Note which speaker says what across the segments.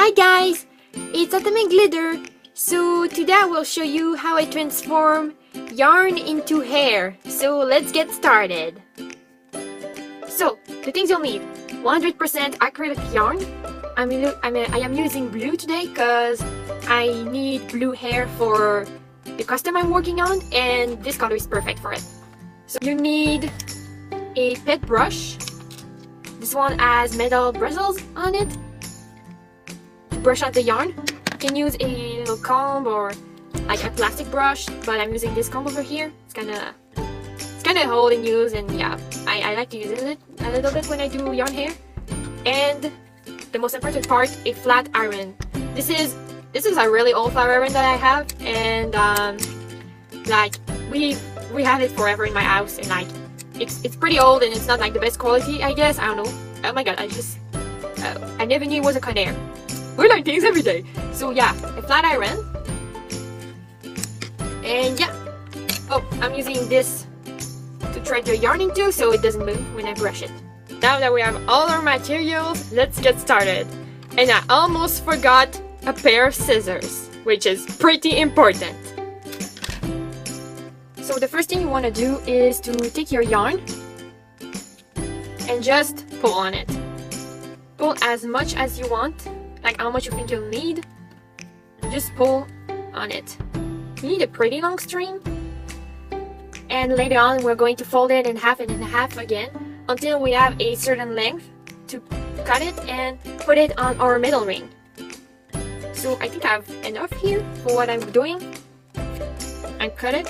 Speaker 1: Hi guys, it's Atomic Glitter. So today I will show you how I transform yarn into hair. So let's get started. So the things you'll need: 100% acrylic yarn. I am using blue today because I need blue hair for the custom I'm working on, and this color is perfect for it. So you need a pet brush. This one has metal bristles on it. To brush out the yarn, you can use a little comb or like a plastic brush, but I'm using this comb over here. It's kind of old in use, and yeah, I like to use it a little bit when I do yarn hair. And the most important part, a flat iron. This is a really old flat iron that I have, and like we have it forever in my house, and like it's pretty old and it's not like the best quality, I guess. I don't know. Oh my god, I never knew it was a Conair. We learn things every day. So yeah, a flat iron. And yeah. Oh, I'm using this to thread the yarn into so it doesn't move when I brush it. Now that we have all our materials, let's get started. And I almost forgot a pair of scissors, which is pretty important. So the first thing you want to do is to take your yarn and just pull on it. Pull as much as you want, like how much you think you'll need. Just pull on it. You need a pretty long string, and later on we're going to fold it in half and in half again until we have a certain length to cut it and put it on our middle ring. So I think I have enough here for what I'm doing. And cut it.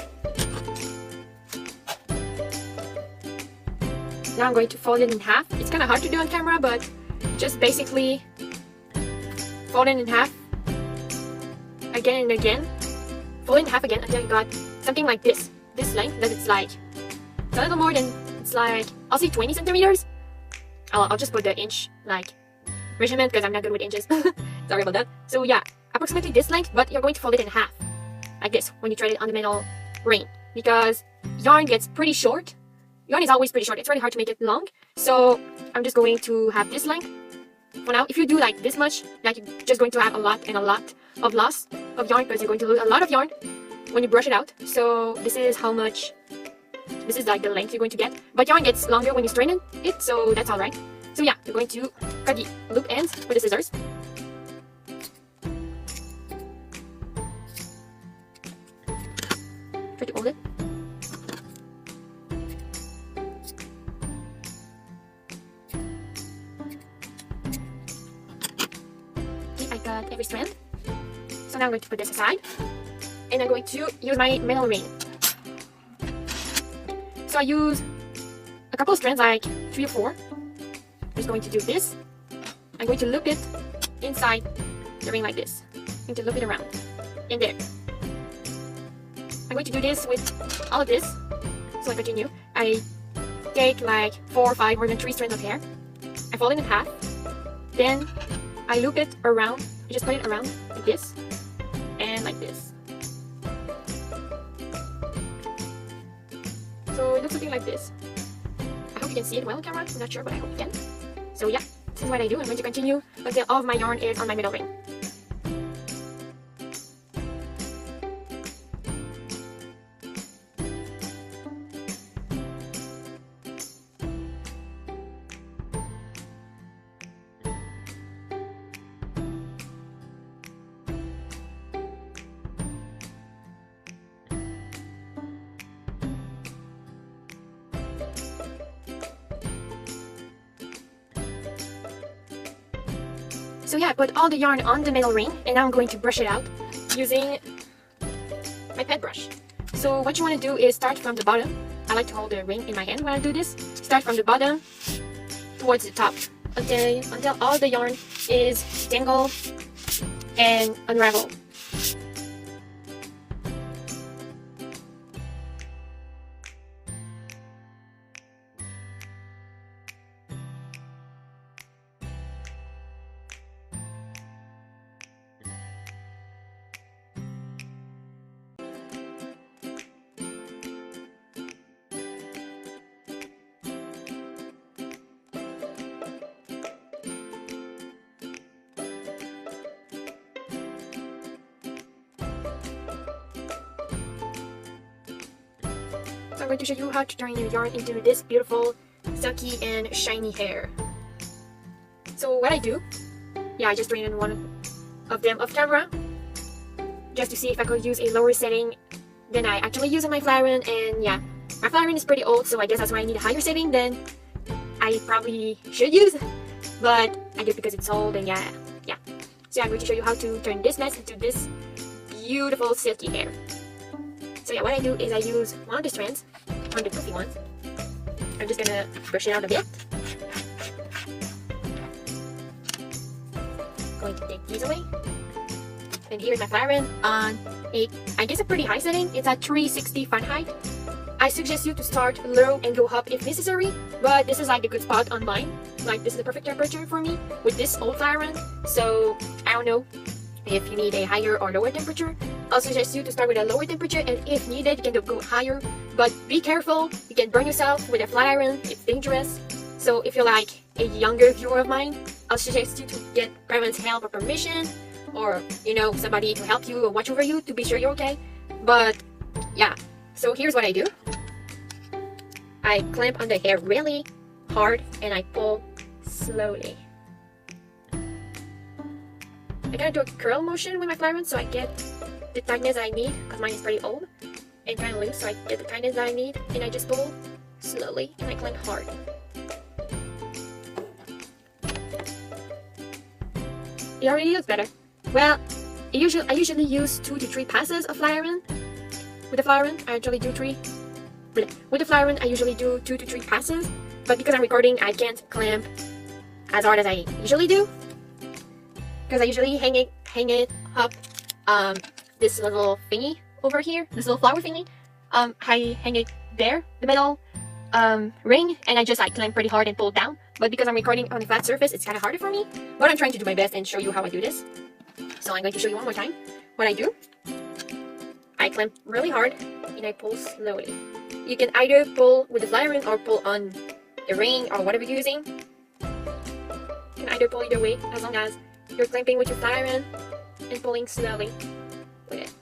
Speaker 1: Now I'm going to fold it in half. It's kind of hard to do on camera, but just basically fold it in half again and again. Fold it in half again until you got something like this length that it's like, it's a little more than, it's like, I'll say 20 centimeters. I'll just put the inch like measurement because I'm not good with inches. Sorry about that. So yeah, approximately this length, but you're going to fold it in half like this when you thread it on the middle ring, because yarn gets pretty short. Yarn is always pretty short. It's really hard to make it long. So I'm just going to have this length for now. If you do like this much, like you're just going to have a lot of loss of yarn, because you're going to lose a lot of yarn when you brush it out. So this is how much, this is like the length you're going to get. But yarn gets longer when you straighten it, so that's alright. So yeah, you're going to cut the loop ends with the scissors. Try to hold it. I got every strand. So now I'm going to put this aside, and I'm going to use my middle ring. So I use a couple of strands, like 3 or 4. I'm just going to do this. I'm going to loop it inside the ring like this. I'm going to loop it around in there. I'm going to do this with all of this. So I continue. I take like 4 or 5 or even 3 strands of hair. I fold it in half. Then I loop it around. I just put it around like this and like this. So it looks something like this. I hope you can see it well on camera. I'm not sure, but I hope you can. So yeah, this is what I do. I'm going to continue until all of my yarn is on my middle ring. So yeah, I put all the yarn on the middle ring, and now I'm going to brush it out using my pet brush. So what you want to do is start from the bottom. I like to hold the ring in my hand when I do this. Start from the bottom towards the top until all the yarn is tangled and unraveled. I'm going to show you how to turn your yarn into this beautiful, silky and shiny hair. So what I do, I just turn in one of them off camera, just to see if I could use a lower setting than I actually use on my flat iron. And yeah, my flat iron is pretty old, so I guess that's why I need a higher setting than I probably should use. But I guess because it's old, and yeah. So I'm going to show you how to turn this mess into this beautiful silky hair. So yeah, what I do is I use one of the strands, one of the puffy ones. I'm just gonna brush it out a bit. Going to take these away. And here's my flat iron on I guess a pretty high setting. It's at 360 Fahrenheit. I suggest you to start low and go up if necessary, but this is like the good spot on mine. Like this is the perfect temperature for me with this old flat iron. So I don't know if you need a higher or lower temperature. I'll suggest you to start with a lower temperature, and if needed you can go higher, but be careful, you can burn yourself with a flat iron. It's dangerous. So if you're like a younger viewer of mine, I'll suggest you to get parents' help or permission, or somebody to help you or watch over you to be sure you're okay. But yeah, so here's what I do. I clamp on the hair really hard and I pull slowly. I kind of do a curl motion with my flat iron so I get the tightness I need, because mine is pretty old and kind of loose, so I get the tightness that I need, and I just pull slowly and I clamp hard. It already looks better. Well, I usually use 2 to 3 passes of flat iron. With the flat iron, I usually do 3. With the flat iron, I usually do 2 to 3 passes, but because I'm recording, I can't clamp as hard as I usually do, because I usually hang it up this little thingy over here, this little flower thingy. I hang it there, the metal ring, and I just clamp pretty hard and pull it down. But because I'm recording on a flat surface, it's kind of harder for me. But I'm trying to do my best and show you how I do this. So I'm going to show you one more time what I do. I clamp really hard and I pull slowly. You can either pull with the flat iron or pull on the ring or whatever you're using. You can either pull either way, as long as you're clamping with your flat iron and pulling slowly with it.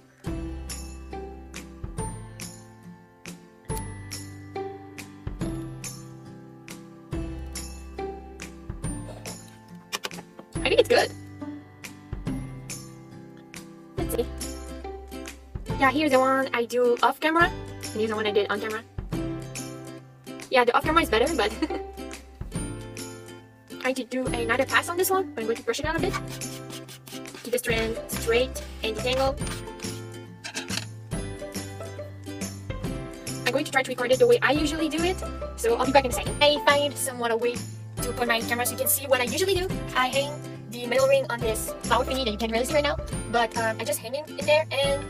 Speaker 1: I think it's good. Let's see. Yeah, here's the one I do off camera, and here's the one I did on camera. Yeah, the off camera is better, but I did do another pass on this one. I'm going to brush it out a bit. Keep the strand straight and detangled. I'm going to try to record it the way I usually do it, so I'll be back in a second. I find somewhat a way to put my camera so you can see what I usually do. I hang the metal ring on this flower thingy that you can't really see right now, but I just hang it in there, and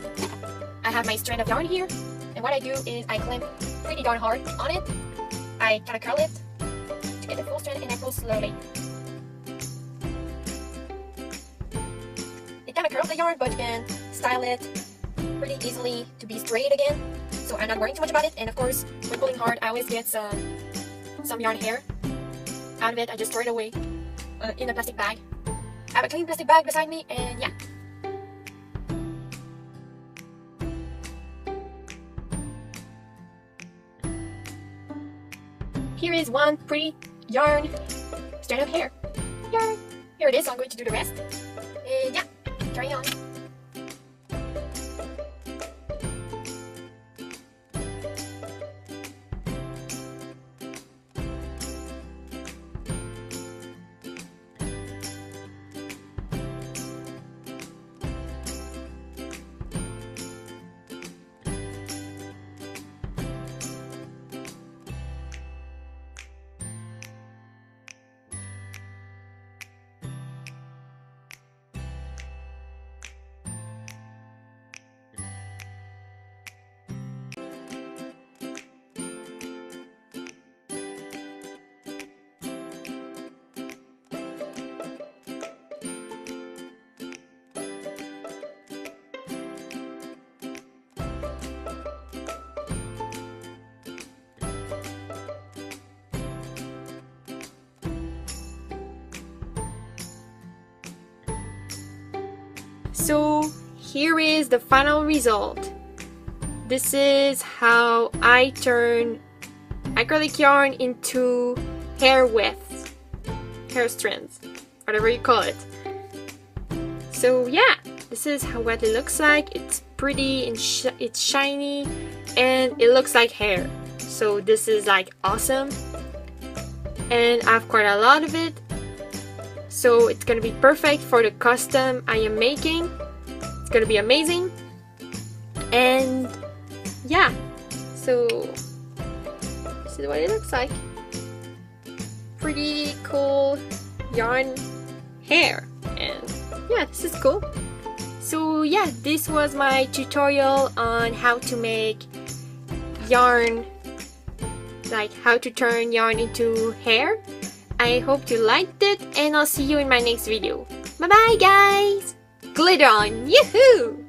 Speaker 1: I have my strand of yarn here, and what I do is I clamp pretty darn hard on it. I kind of curl it to get the full strand, and I pull slowly. It kind of curls the yarn, but you can style it pretty easily to be straight again, so I'm not worrying too much about it. And of course, when pulling hard, I always get some yarn hair out of it. I just throw it away in a plastic bag. I have a clean plastic bag beside me, and yeah. Here is one pretty yarn strand of hair. Yarn. Here it is, so I'm going to do the rest. And yeah, carry on. So here is the final result. this is how I turn acrylic yarn into hair widths, hair strands, whatever you call it. So yeah, this is what it looks like. It's pretty and it's shiny and it looks like hair. So this is like awesome. And I have quite a lot of it. So it's gonna be perfect for the custom I am making. It's gonna be amazing. And yeah, so this is what it looks like. Pretty cool yarn hair. And yeah, this is cool. So yeah, this was my tutorial on how to make yarn, like how to turn yarn into hair. I hope you liked it and I'll see you in my next video. Bye bye guys! Glitter on! Yoo-hoo!